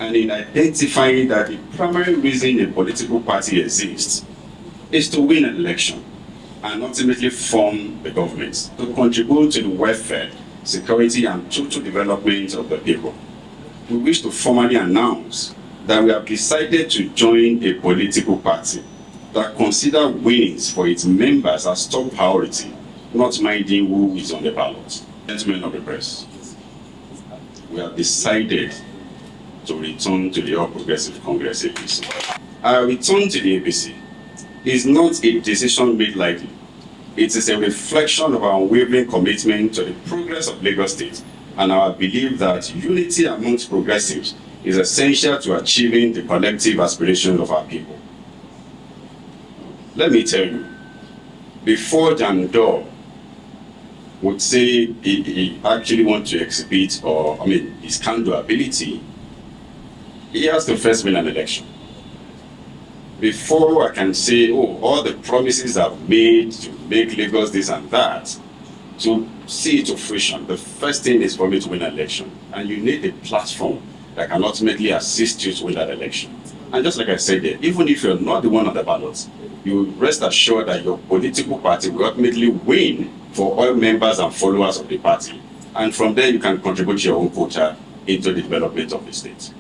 and in identifying that the primary reason a political party exists is to win an election and ultimately form the government, to contribute to the welfare, security, and total development of the people. We wish to formally announce that we have decided to join a political party that considers winnings for its members as top priority, not minding who is on the ballot. Gentlemen of the press, we have decided to return to the All Progressive Congress APC. Our return to the APC is not a decision made lightly. It is a reflection of our unwavering commitment to the progress of Lagos State and our belief that unity amongst progressives is essential to achieving the collective aspirations of our people. Let me tell you, before Jandor would say he actually wants to exhibit his can-do ability, he has to first win an election. Before I can say, oh, all the promises I've made to make Lagos this and that, to see it to fruition, the first thing is for me to win an election. And you need a platform that can ultimately assist you to win that election. And just like I said there, even if you're not the one on the ballot, you rest assured that your political party will ultimately win for all members and followers of the party. And from there, you can contribute your own quota into the development of the state.